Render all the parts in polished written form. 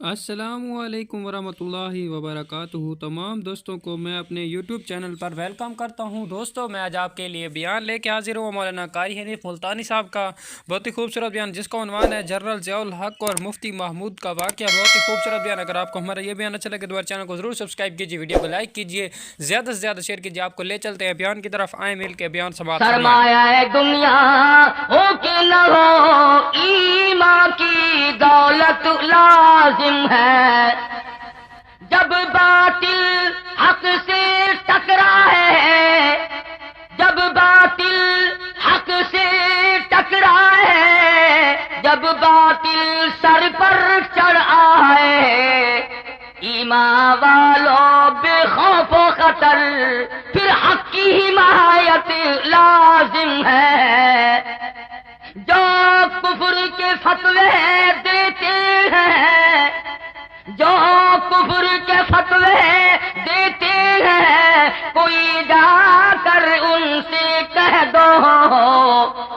السلام علیکم ورحمۃ اللہ وبرکاتہ۔ تمام دوستوں کو میں اپنے یوٹیوب چینل پر ویلکم کرتا ہوں۔ دوستوں میں آج آپ کے لیے بیان لے کے حاضر ہوں مولانا قاری حنیف ملتانی صاحب کا بہت ہی خوبصورت بیان، جس کا عنوان ہے جنرل ضیاء الحق اور مفتی محمود کا واقعہ۔ بہت ہی خوبصورت بیان۔ اگر آپ کو ہمارا یہ بیان اچھا لگے تو چینل کو ضرور سبسکرائب کیجیے، ویڈیو کو لائک کیجیے، زیادہ سے زیادہ شیئر کیجیے۔ آپ کو لے چلتے ہیں بیان کی طرف، آئیں مل کے بیان سماعت فرمائیں۔ سرمایہ ہے دنیا ہو کہ نہ ہو، ایمان کی دولت لازم ہے۔ جب باطل حق سے ٹکرا ہے، جب باطل حق سے ٹکرا ہے، جب باطل سر پر چڑھا ہے، ایمان والوں بے خوف و خطر پھر حق کی حمایت لازم ہے۔ جو کفر کے فتوے دیتے ہیں، جو کفر کے فتوے دیتے ہیں، کوئی جا کر ان سے کہہ دو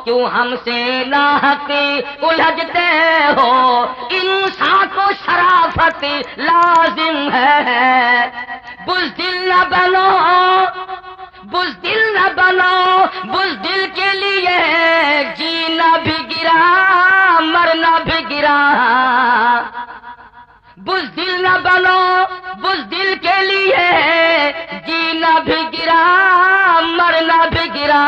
کیوں ہم سے ناحق الجھتے ہو، انسان کو شرافت لازم ہے۔ بزدل نہ بنو، بزدل نہ بنو، بزدل کے لیے جینا بھی گرا مرنا بھی گرا۔ بزدل نہ بنو، بزدل کے لیے جینا بھی گرا مرنا بھی گرا۔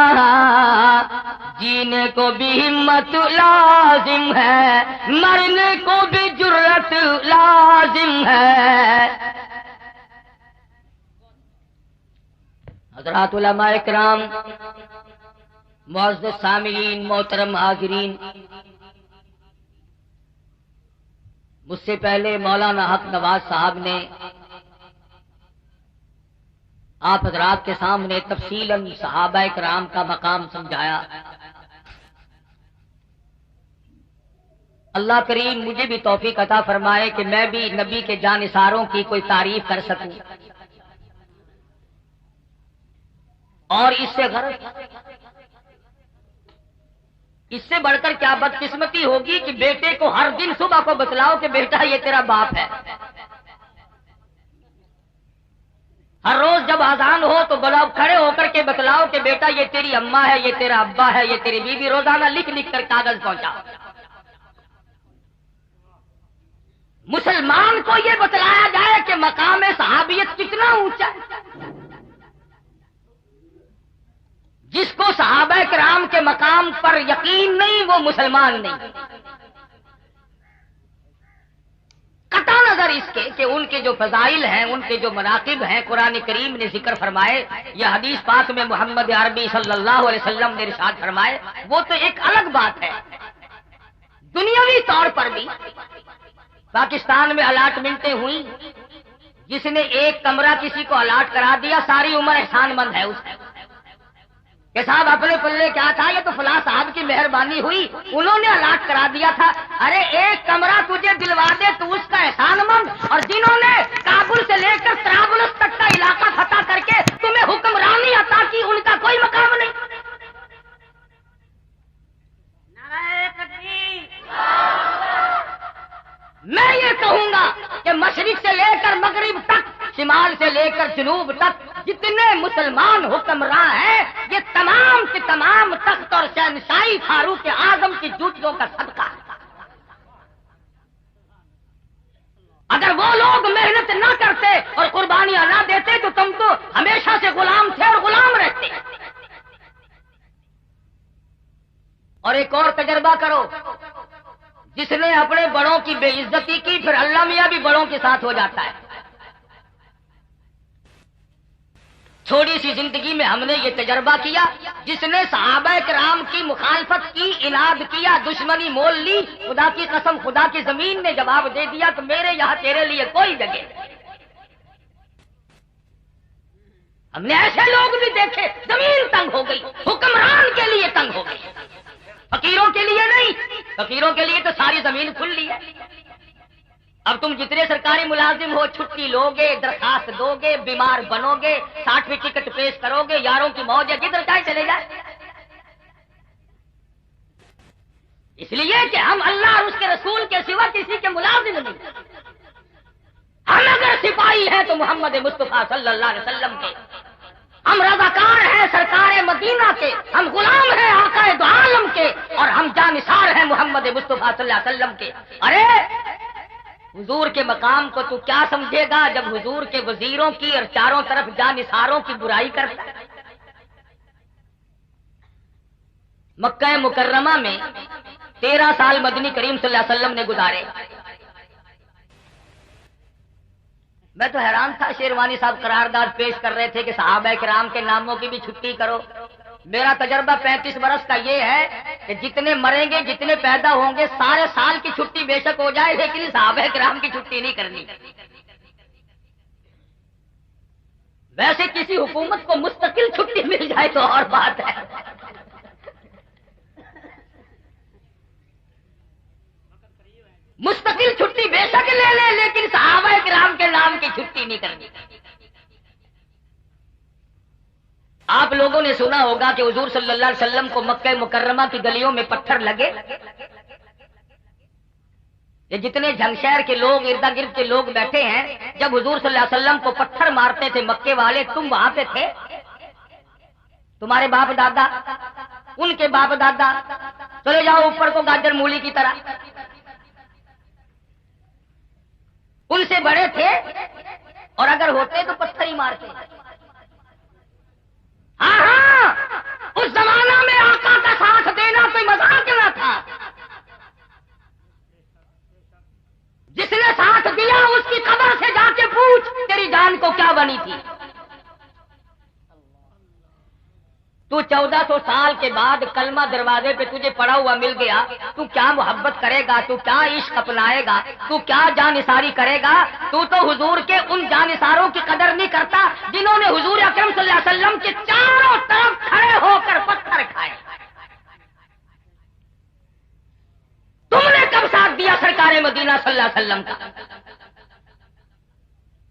جینے کو بھی ہمت لازم ہے، مرنے کو بھی جرأت لازم ہے۔ حضرات علماء اکرام، معزز سامعین، محترم حاضرین، مجھ سے پہلے مولانا حق نواز صاحب نے آپ حضرات کے سامنے تفصیلاً صحابہ کرام کا مقام سمجھایا۔ اللہ کریم مجھے بھی توفیق عطا فرمائے کہ میں بھی نبی کے جانثاروں کی کوئی تعریف کر سکوں، اور اس سے بڑھ کر کیا بدقسمتی ہوگی کہ بیٹے کو ہر دن صبح کو بتلاؤ کہ بیٹا یہ تیرا باپ ہے۔ ہر روز جب اذان ہو تو بلاؤ، کھڑے ہو کر کے بتلاؤ کہ بیٹا یہ تیری اماں ہے، یہ تیرا ابا ہے، یہ تیری بیوی۔ روزانہ لکھ لکھ کر کاغذ پہنچاؤ۔ مسلمان کو یہ بتلایا جائے کہ مقام صحابیت کتنا اونچا ہے۔ جس کو صحابہ کرام کے مقام پر یقین نہیں وہ مسلمان نہیں۔ قطع نظر اس کے کہ ان کے جو فضائل ہیں، ان کے جو مناقب ہیں، قرآن کریم نے ذکر فرمائے یا حدیث پاک میں محمد عربی صلی اللہ علیہ وسلم نے ارشاد فرمائے، وہ تو ایک الگ بات ہے۔ دنیاوی طور پر بھی پاکستان میں الاٹمنٹیں ہوئی، جس نے ایک کمرہ کسی کو الاٹ کرا دیا ساری عمر احسان مند ہے اس کہ صاحب اپنے پلے کیا تھا، یہ تو فلاں صاحب کی مہربانی ہوئی، انہوں نے الاٹ کرا دیا تھا۔ ارے ایک کمرہ تجھے دلوا دے تو اس کا احسان مند، اور جنہوں نے کابل سے لے کر طرابلس تک کا علاقہ فتح کر کے تمہیں حکمرانی عطا کی، ان کا کوئی مقام نہیں۔ نعرہ تکبیر۔ میں یہ کہوں گا کہ مشرق سے لے کر مغرب تک، شمال سے لے کر جنوب تک جتنے مسلمان حکمراں ہیں، یہ تمام کے تمام تخت اور شہنشاہی فاروق اعظم کی جوتیوں کا صدقہ ہے۔ اگر وہ لوگ محنت نہ کرتے اور قربانیاں نہ دیتے تو تم تو ہمیشہ سے غلام تھے اور غلام رہتے۔ اور ایک اور تجربہ کرو، جس نے اپنے بڑوں کی بے عزتی کی پھر اللہ میاں بھی بڑوں کے ساتھ ہو جاتا ہے۔ تھوڑی سی زندگی میں ہم نے یہ تجربہ کیا، جس نے صحابہ کرام کی مخالفت کی، اناد کیا، دشمنی مول لی، خدا کی قسم خدا کی زمین نے جواب دے دیا کہ میرے یہاں تیرے لیے کوئی جگہ نہیں۔ ہم نے ایسے لوگ بھی دیکھے، زمین تنگ ہو گئی، حکمران کے لیے تنگ ہو گئی، فقیروں کے لیے نہیں۔ فقیروں کے لیے تو ساری زمین کھلی ہے۔ اب تم جتنے سرکاری ملازم ہو، چھٹی لوگے، درخواست دو گے، بیمار بنو گے، سرٹیفکیٹ پیش کرو گے، یاروں کی موج ہے، جدھر چاہے چلے جائے۔ اس لیے کہ ہم اللہ اور اس کے رسول کے سوا کسی کے ملازم نہیں۔ حامی ہیں تو محمد مصطفیٰ صلی اللہ علیہ وسلم کے، ہم رضاکار ہیں سرکار مدینہ کے، ہم غلام ہیں آقا دو عالم کے، اور ہم جانثار ہیں محمد مصطفیٰ صلی اللہ علیہ وسلم کے۔ ارے حضور کے مقام کو تو کیا سمجھے گا جب حضور کے وزیروں کی اور چاروں طرف جانثاروں کی برائی کرتا ہے۔ مکہ مکرمہ میں 13 سال مدنی کریم صلی اللہ علیہ وسلم نے گزارے۔ میں تو حیران تھا، شیروانی صاحب قرارداد پیش کر رہے تھے کہ صحابہ کرام کے ناموں کی بھی چھٹی کرو۔ میرا تجربہ 35 برس کا یہ ہے کہ جتنے مریں گے جتنے پیدا ہوں گے سارے سال کی چھٹی بے شک ہو جائے لیکن صحابہ کرام کی چھٹی نہیں کرنی۔ ویسے کسی حکومت کو مستقل چھٹی مل جائے تو اور بات ہے، مستقل چھٹی بے شک لے لے لیکن صحابہ کرام کے نام کی چھٹی نہیں کرنی۔ آپ لوگوں نے سنا ہوگا کہ حضور صلی اللہ علیہ وسلم کو مکہ مکرمہ کی گلیوں میں پتھر لگے، یہ جتنے جھنگشہر کے لوگ ارد گرد کے لوگ بیٹھے ہیں، جب حضور صلی اللہ علیہ وسلم کو پتھر مارتے تھے مکے والے، تم وہاں پہ تھے؟ تمہارے باپ دادا، ان کے باپ دادا، چلے جاؤ اوپر کو گاجر مولی کی طرح، ان سے بڑے تھے اور اگر ہوتے تو پتھر ہی مارتے۔ ہاں ہاں، اس زمانہ میں آقا کا ساتھ دینا کوئی مذاق نہ تھا، جس نے ساتھ دیا اس کی قبر سے جا کے پوچھ تیری جان کو کیا بنی تھی۔ تو 1400 سال کے بعد کلمہ دروازے پہ تجھے پڑا ہوا مل گیا، تو کیا محبت کرے گا، تو کیا عشق اپنائے گا، تو کیا جانثاری کرے گا؟ تو حضور کے ان جانثاروں کی قدر نہیں کرتا جنہوں نے حضور اکرم صلی اللہ علیہ وسلم کے چاروں طرف کھڑے ہو کر پتھر کھائے۔ تم نے کب ساتھ دیا سرکار مدینہ صلی اللہ علیہ وسلم کا؟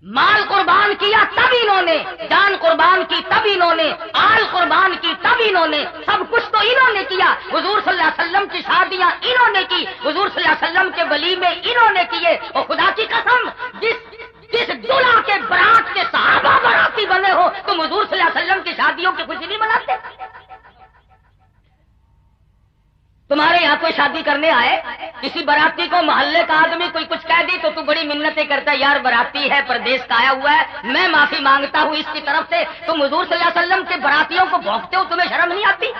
مال قربان کیا تب انہوں نے، جان قربان کی تب انہوں نے، آل قربان کی تب انہوں نے، سب کچھ تو انہوں نے کیا۔ حضور صلی اللہ علیہ وسلم کی شادیاں انہوں نے کی، حضور صلی اللہ علیہ وسلم کے ولیمے انہوں نے کیے، اور خدا کی قسم جس دلہا کے برات کے صحابہ براتی بنے ہو تم حضور صلی اللہ علیہ وسلم کی شادیوں کی خوشی نہیں مناتے؟ تمہارے یہاں کوئی شادی کرنے آئے، کسی براتی کو محلے کا آدمی کوئی کچھ کہہ دی تو بڑی منتیں کرتا ہے، یار براتی ہے پردیس کا آیا ہوا ہے، میں معافی مانگتا ہوں اس کی طرف سے۔ تم حضور صلی اللہ علیہ وسلم کے براتیوں کو بھونکتے ہو، تمہیں شرم نہیں آتی؟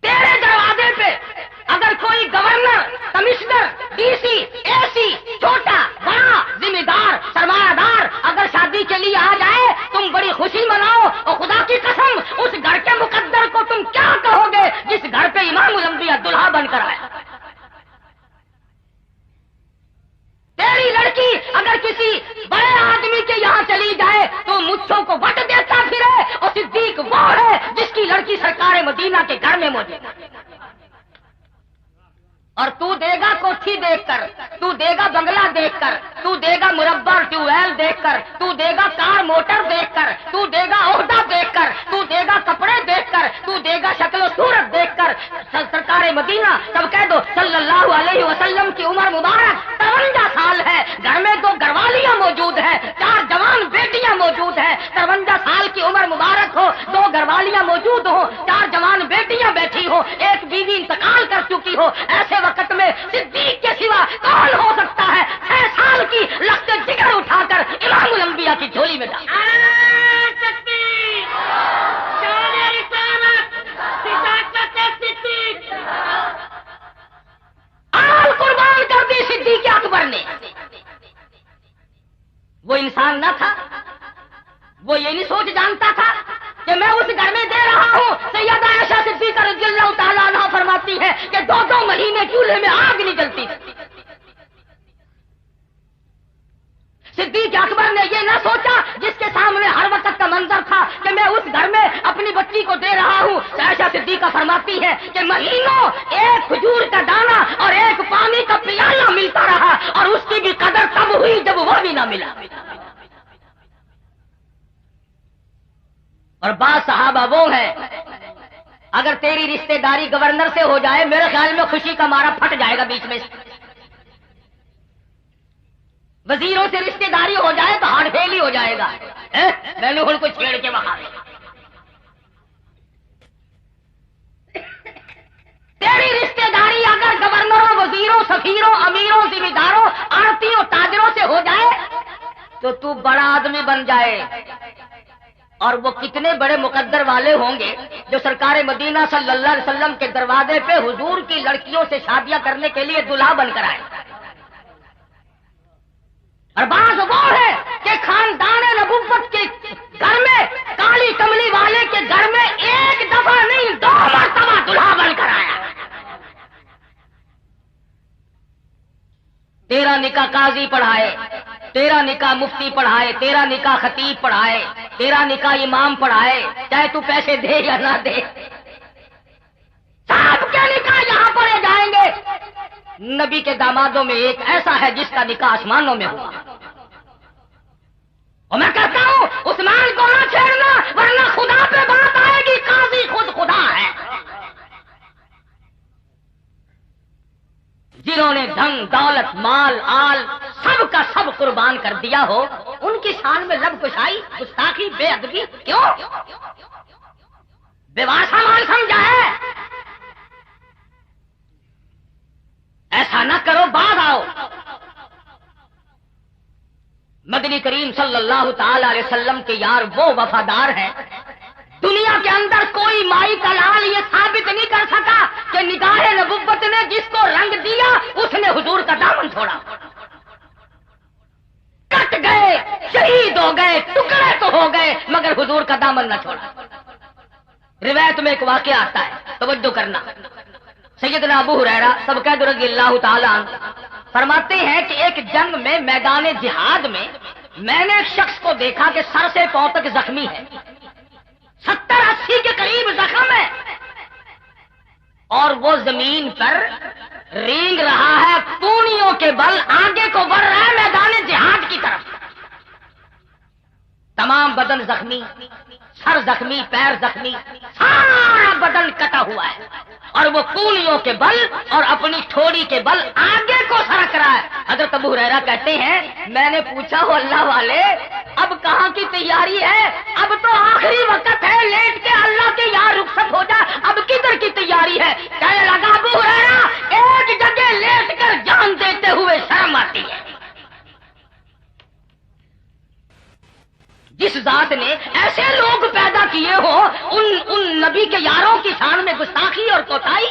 تیرے دروازے پہ اگر کوئی گورنر، کمشنر، ڈی سی، اے سی، چھوٹا بڑا ذمہ دار سرمایہ دار اگر شادی کے لیے آ جائے تم بڑی خوشی مناؤ، اور خدا کی قسم اس گھر کے مقدر کو تم کیا کہو گے جس گھر پہ امام الانبیاء دلہا بن کر آیا؟ تیری لڑکی اگر کسی بڑے آدمی کے یہاں چلی جائے تو مچھوں کو وٹ دیتا پھرے، اور صدیق وہ ہے جس کی لڑکی سرکار مدینہ کے گھر میں موجود ہے۔ اور تو دے گا کوٹھی دیکھ کر، تو دے گا بنگلہ دیکھ کر، تو دے گا مربع ٹیوب ویل دیکھ کر، تو دے گا کار موٹر دیکھ کر، تو دے گا عہدہ دیکھ کر، تو دے گا کپڑے دیکھ کر، تو دے گا شکل و صورت دیکھ کر۔ سرکار مدینہ سب کہہ دو صلی اللہ علیہ وسلم کی عمر مبارک 53 سال ہے، گھر میں 2 گھروالیاں موجود ہیں، 4 جوان بیٹیاں موجود ہیں۔ 53 سال کی عمر مبارک ہو، 2 گھروالیاں موجود ہوں، 4 جوان بیٹیاں بیٹھی ہو، ایک بیوی انتقال کر چکی ہو، ایسے وقت میں صدیق کے سوا کون ہو سکتا ہے 6 سال کی لخت جگر اٹھا کر امام الانبیاء کی جھولی میں ڈال؟ آل قربان کر دی صدیق اکبر نے۔ وہ انسان نہ تھا، وہ یہ نہیں سوچ جانتا تھا کہ میں اس گھر میں دے رہا ہوں۔ سیدہ عائشہ صدیقہ رضی اللہ تعالیٰ عنہا فرماتی ہے کہ 2 مہینے چولہے میں آگ نہیں جلتی تھی۔ صدیق اکبر نے یہ نہ سوچا، جس کے سامنے ہر وقت کا منظر تھا کہ میں اس گھر میں اپنی بچی کو دے رہا ہوں۔ عائشہ صدیقہ فرماتی ہے کہ مہینوں ایک کھجور کا دانہ اور ایک پانی کا پیالہ ملتا رہا، اور اس کی بھی قدر تب ہوئی جب وہ بھی نہ ملا۔ اور بعض صحابہ وہ ہیں اگر تیری رشتہ داری گورنر سے ہو جائے میرے خیال میں خوشی کا مارا پھٹ جائے گا بیچ میں سے۔ وزیروں سے رشتے داری ہو جائے تو ہارٹ فیل ہی ہو جائے گا. میں نے ان کو چھیڑ کے بہا دیا. تیری رشتے داری اگر گورنروں، وزیروں، سفیروں، امیروں، ذمہ داروں، آڑتیوں، تاجروں سے ہو جائے تو بڑا آدمی بن جائے. اور وہ کتنے بڑے مقدر والے ہوں گے جو سرکار مدینہ صلی اللہ علیہ وسلم کے دروازے پہ حضور کی لڑکیوں سے شادیاں کرنے کے لیے دلہا بن کر آئے. اور بعض وہ ہے کہ خاندان نبوت کے گھر میں، کالی کملی والے کے گھر میں ایک دفعہ نہیں 2 مرتبہ دلہا بن کر آیا. تیرا نکاح قاضی پڑھائے، تیرا نکاح مفتی پڑھائے، تیرا نکاح خطیب پڑھائے، تیرا نکاح امام پڑھائے، چاہے تو پیسے دے یا نہ دے، سب کے نکاح یہاں پڑھے جائیں گے. نبی کے دامادوں میں ایک ایسا ہے جس کا نکاح آسمانوں میں ہوا. اور میں کہتا ہوں عثمان کو نہ چھیڑنا ورنہ خدا پہ بات آئے گی. قاضی خود خدا ہے. جنہوں نے دھن دولت مال آل سب کا سب قربان کر دیا ہو، ان کی شان میں لب کشائی، گستاخی، بے ادبی کیوں؟ بیواسا مال سمجھا ہے. ایسا نہ کرو، بعد آؤ. مدنی کریم صلی اللہ تعالی علیہ وسلم کے یار وہ وفادار ہیں، دنیا کے اندر کوئی مائی کا لال یہ ثابت نہیں کر سکا کہ نگاہ نبوت نے جس کو رنگ دیا اس نے حضور کا دامن چھوڑا. کٹ گئے، شہید ہو گئے، ٹکڑے تو ہو گئے مگر حضور کا دامن نہ چھوڑا. روایت میں ایک واقعہ آتا ہے، توجہ کرنا. سیدنا ابو ہریرہ سبقہ رضی اللہ تعالی عنہ فرماتے ہیں کہ ایک جنگ میں میدان جہاد میں نے ایک شخص کو دیکھا کہ سر سے پاؤں تک زخمی ہے، 70-80 کے قریب زخم ہے، اور وہ زمین پر رینگ رہا ہے، پونیوں کے بل آگے کو بڑھ رہا ہے میدان جہاد کی طرف. تمام بدن زخمی، سر زخمی، پیر زخمی، سارا بدن کٹا ہوا ہے، اور وہ پونیوں کے بل اور اپنی ٹھوڑی کے بل آگے کو سرک رہا ہے. حضرت ابو ہریرہ کہتے ہیں میں نے پوچھا ہو اللہ والے اب کہاں کی تیاری ہے؟ اب تو آخری وقت ہے، لیٹ کے اللہ کے یہاں رخصت ہو جا، اب کدھر کی تیاری ہے؟ کہنے لگا ابو ہریرہ ایک جگہ لیٹ کر جان دیتے ہوئے شرم آتی ہے. جس ذات نے ایسے لوگ پیدا کیے ہو ان نبی کے یاروں کی شان میں گستاخی اور کوتاہی.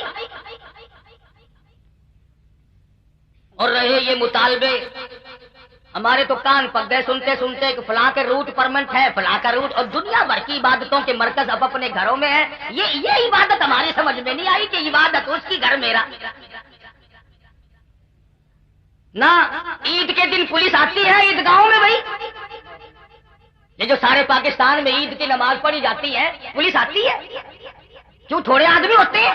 اور رہے یہ مطالبے، ہمارے تو کان پک گئے سنتے سنتے کہ فلاں کے روٹ پرمنٹ ہے، فلاں کا روٹ، اور دنیا بھر کی عبادتوں کے مرکز اب اپنے گھروں میں ہے. یہ عبادت ہماری سمجھ میں نہیں آئی کہ عبادت اس کی گھر میرا. نہ عید کے دن پولیس آتی ہے عیدگاہوں میں، بھائی یہ جو سارے پاکستان میں عید کی نماز پڑھی جاتی ہے پولیس آتی ہے، کیوں؟ تھوڑے آدمی ہوتے ہیں.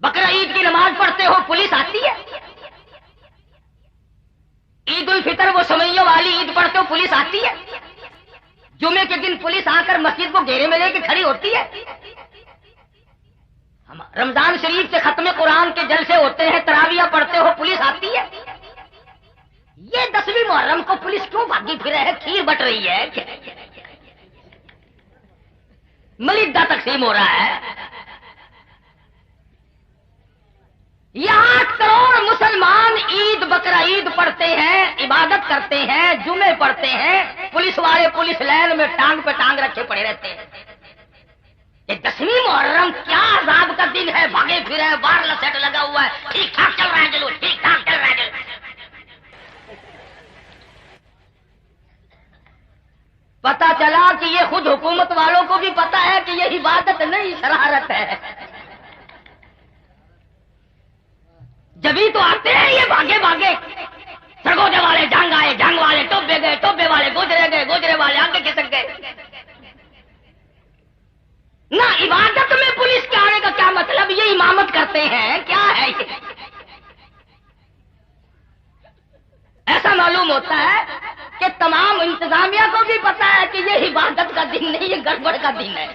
بقرہ عید کی نماز پڑھتے ہو پولیس آتی ہے. عید الفطر وہ سویوں والی عید پڑھتے ہو پولیس آتی ہے. جمعے کے دن پولیس آ کر مسجد کو گھیرے میں لے کے کھڑی ہوتی ہے. رمضان شریف سے ختم قرآن کے جلسے ہوتے ہیں، تراویح پڑھتے ہو پولیس آتی ہے. یہ 10ویں محرم کو پولیس کیوں بھاگی پھرے ہے؟ کھیر بٹ رہی ہے، ملیدہ تقسیم ہو رہا ہے. یہاں کروڑ مسلمان عید بقرہ عید پڑھتے ہیں، عبادت کرتے ہیں، جمعے پڑھتے ہیں، پولیس والے پولیس لائن میں ٹانگ پہ ٹانگ رکھے پڑے رہتے ہیں. یہ 10ویں محرم کیا عذاب کا دن ہے، بھاگے پھرے، وائرلیس سیٹ لگا ہوا ہے، ٹھیک ٹھاک چل رہا ہے چلو، ٹھیک ٹھاک چل رہا ہے چلو. پتا چلا کہ یہ خود حکومت والوں کو بھی پتا ہے کہ یہ عبادت نہیں شرارت ہے. جبھی تو آتے ہیں یہ بھاگے بھاگے، سرگوجے والے جنگ آئے، جنگ والے ٹوبے گئے، ٹوبے والے گوجرے گئے، گوجرے والے آگے کھسک گئے. نہ عبادت میں پولیس کے آنے کا کیا مطلب؟ یہ امامت کرتے ہیں کیا ہے یہ؟ ایسا معلوم ہوتا ہے کہ تمام انتظامیہ کو بھی پتا ہے کہ یہ عبادت کا دن نہیں، یہ گڑبڑ کا دن ہے.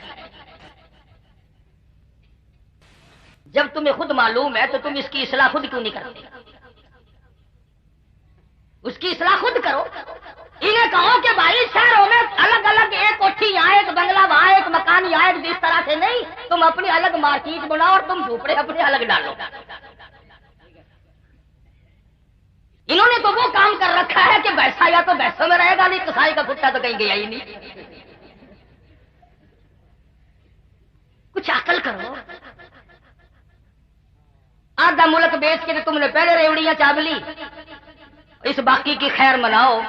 جب تمہیں خود معلوم ہے تو تم اس کی اصلاح خود کیوں نہیں کرتے؟ اس کی اصلاح خود کرو. انہیں کہو کہ بھائی شہروں میں الگ الگ ایک کوٹھی یہاں ایک بنگلہ وہاں ایک مکان یہاں ایک، اس طرح سے نہیں. تم اپنی الگ مارکیٹ بناؤ اور تم جھوپڑے اپنے الگ ڈالو. انہوں نے تو وہ کام کر رکھا ہے کہ بیسا یا تو بیسوں میں رہے گا نہیں، کسائی کا کتا تو کہیں گیا ہی نہیں. کچھ عقل کرو. آدھا ملک بیچ کے تم نے پہلے ریوڑیاں چاپ لی، اس باقی کی خیر مناؤ.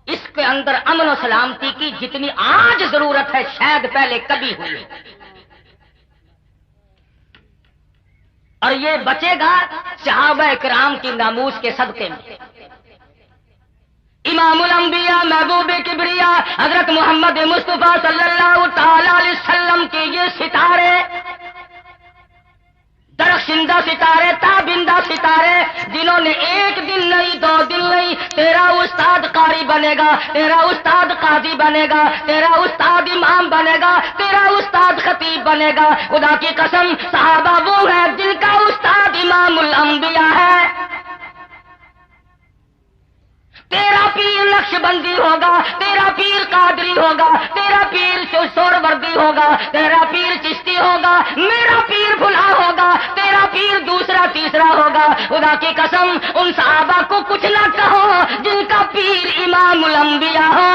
اس کے اندر امن و سلامتی کی جتنی آج ضرورت ہے شاید پہلے کبھی ہوئی، اور یہ بچے گا صحابہ کرام کی ناموس کے صدقے میں. امام الانبیاء محبوب کبریا حضرت محمد مصطفیٰ صلی اللہ تعالی علیہ وسلم کے یہ ستارے، درخشندہ ستارے، تابندہ ستارے، جنہوں نے ایک دن نہیں، 2 دن نہیں، تیرا استاد قاری بنے گا، تیرا استاد قاضی بنے گا، تیرا استاد امام بنے گا، تیرا استاد خطیب بنے گا. خدا کی قسم صحابہ وہ ہیں جن کا استاد امام الانبیاء ہے. تیرا پیر نقش بندی ہوگا، تیرا پیر قادری ہوگا، تیرا پیر سہروردی ہوگا، تیرا پیر چشتی ہوگا، میرا پیر بھلا ہوگا، تیرا پیر دوسرا تیسرا ہوگا. خدا کی قسم ان صحابہ کو کچھ نہ کہو جن کا پیر امام الانبیاء ہو.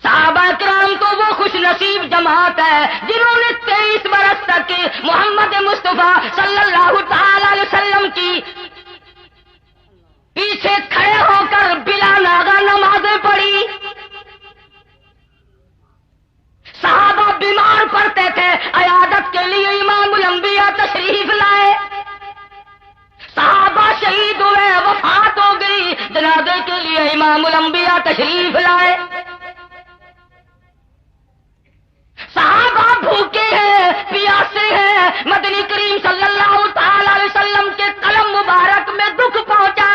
صحابہ کرام تو وہ خوش نصیب جماعت ہے جنہوں نے 23 برس تک محمد مصطفیٰ صلی اللہ تعالی علیہ وسلم کی پیچھے کھڑے ہو کر بلا ناغا نمازیں پڑھی. صحابہ بیمار پڑتے تھے، عیادت کے لیے امام الانبیاء تشریف لائے. صحابہ شہید ہوئے، وفات ہو گئی، جنازے کے لیے امام الانبیاء تشریف لائے. صحابہ بھوکے ہیں، پیاسے ہیں، مدنی کریم صلی اللہ تعالی علیہ وسلم کے قلم مبارک میں دکھ پہنچا.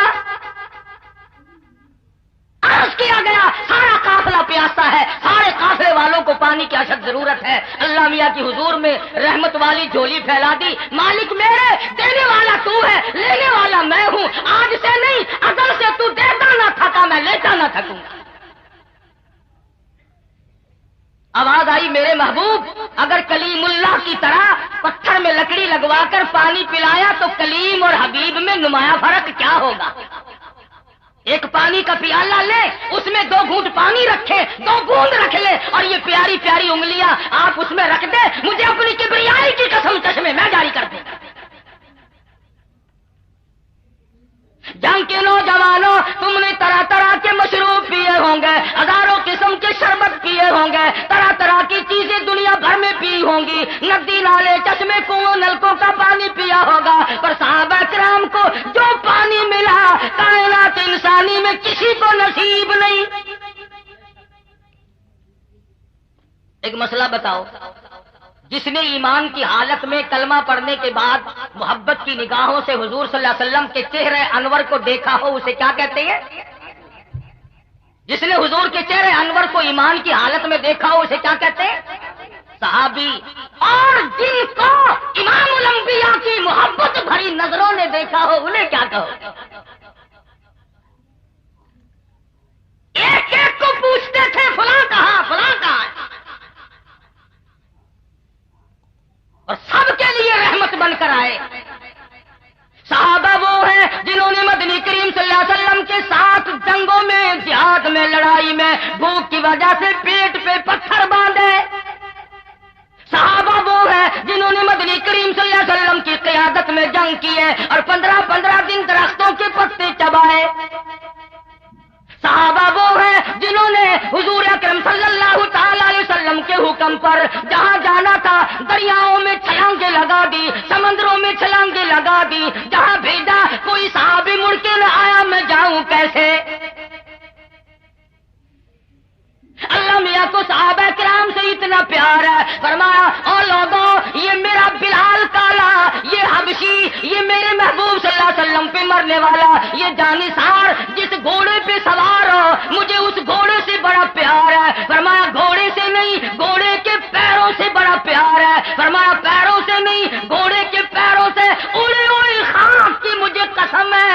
عرض کیا گیا سارا قافلہ پیاسا ہے، سارے قافلے والوں کو پانی کی اشد ضرورت ہے. اللہ میاں کی حضور میں رحمت والی جھولی پھیلا دی. مالک میرے، دینے والا تو ہے، لینے والا میں ہوں. آج سے نہیں، ازل سے تو دیتا نہ تھکا، میں لیتا نہ تھکوں. آواز آئی میرے محبوب، اگر کلیم اللہ کی طرح پتھر میں لکڑی لگوا کر پانی پلایا تو کلیم اور حبیب میں نمایاں فرق کیا ہوگا. ایک پانی کا پیالہ لے، اس میں 2 گھونٹ پانی رکھے، 2 بوند رکھ لے، اور یہ پیاری پیاری انگلیاں آپ اس میں رکھ دے، مجھے اپنی کبریائی کی قسم چشمے میں جاری کر دے. جنگ کے نوجوانوں، تم نے طرح طرح کے مشروب پیے ہوں گے، ہزاروں قسم کے شربت پیے ہوں گے، طرح طرح کی چیزیں دنیا بھر میں پی ہوں گی، ندی نالے چشمے کنویں نلکوں کا پانی پیا ہوگا، پر صحابہ کرام کو جو پانی ملا کائنات انسانی میں کسی کو نصیب نہیں. ایک مسئلہ بتاؤ، جس نے ایمان کی حالت میں کلمہ پڑھنے کے بعد محبت کی نگاہوں سے حضور صلی اللہ علیہ وسلم کے چہرے انور کو دیکھا ہو، اسے کیا کہتے ہیں؟ جس نے حضور کے چہرے انور کو ایمان کی حالت میں دیکھا ہو، اسے کیا کہتے ہیں؟ صحابی. اور جن کو امام الانبیاء کی محبت بھری نظروں نے دیکھا ہو، انہیں کیا کہو؟ ایک ایک کو پوچھتے تھے فلاں کہاں، فلاں کہاں، اور سب کے لیے رحمت بن کر آئے. صحابہ وہ ہیں جنہوں نے مدنی کریم صلی اللہ علیہ وسلم کے ساتھ جنگوں میں، جہاد میں، لڑائی میں بھوک کی وجہ سے پیٹ پہ پتھر باندھے. صحابہ وہ ہیں جنہوں نے مدنی کریم صلی اللہ علیہ وسلم کی قیادت میں جنگ کی ہے اور 15 دن درختوں کے پتے چبائے. صحابہ وہ ہیں جنہوں نے حضور اکرم صلی اللہ تعالی علیہ وسلم کے حکم پر جہاں جانا تھا دریاؤں میں چھلانگیں لگا دی، سمندروں میں چھلانگیں لگا دی. جہاں بھیجا کوئی صحابی مڑ کے نہ آیا، میں جاؤں کیسے؟ اللہ میاں کو صحابہ کرام سے اتنا پیار ہے، فرمایا او لوگوں، یہ میرا بلال کالا، یہ حبشی، یہ میرے محبوب صلی اللہ علیہ وسلم پہ مرنے والا، یہ جانثار جس گھوڑے پہ سوار ہو، مجھے اس گھوڑے سے بڑا پیار ہے. فرمایا گھوڑے سے نہیں، گھوڑے کے پیروں سے بڑا پیار ہے. فرمایا پیروں سے نہیں، گھوڑے کے پیروں سے اڑی اڑی خاک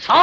100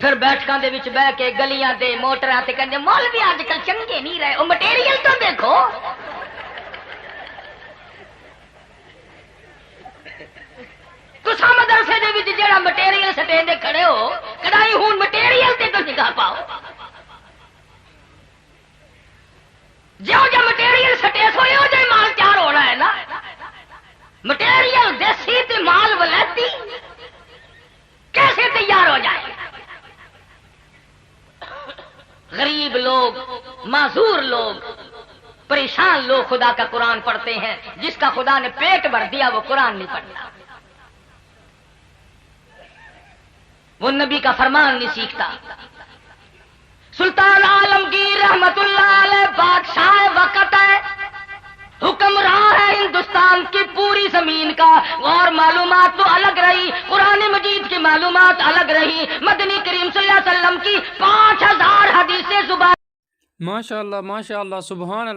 پھر بیٹھکاں دے وچ بہ کے گلیاں دے موٹراں تے کہندے مولوی اج کل چنگے نہیں رہے، او مٹیریل تو دیکھو۔ تساں مدرسے دے وچ جیڑا مٹیریل سٹیندے کھڑے ہو، کدائی ہون مٹیریل تے تو نگاہ پاؤ۔ جو جو مٹیریل سٹیس ہوئے ہو جو مال تیار ہونا ہے نا، مٹیریل دیسی تے مال ولایتی کیسے تیار ہو جائے؟ غریب لوگ، معذور لوگ، پریشان لوگ خدا کا قرآن پڑھتے ہیں، جس کا خدا نے پیٹ بھر دیا وہ قرآن نہیں پڑھتا، وہ نبی کا فرمان نہیں سیکھتا۔ سلطان عالمگیر رحمت اللہ علیہ بادشاہ وقت ہے، حکمراں ہے ہندوستان کی پوری زمین کا، اور معلومات تو الگ رہی، قرآن مجید کی معلومات الگ رہی، مدنی کریم صلی اللہ علیہ وسلم کی 5000 حدیثیں زبان۔ ماشاء اللہ سبحان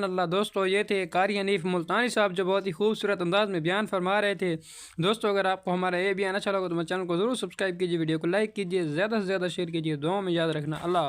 اللہ۔ دوستو یہ تھے قاری حنیف ملتانی صاحب جو بہت ہی خوبصورت انداز میں بیان فرما رہے تھے۔ دوستو اگر آپ کو ہمارا یہ بیان اچھا لگا تو میرے چینل کو ضرور سبسکرائب کیجیے، ویڈیو کو لائک کیجیے، زیادہ سے زیادہ شیئر کیجیے، دعاؤں میں یاد رکھنا۔ اللہ حافظ۔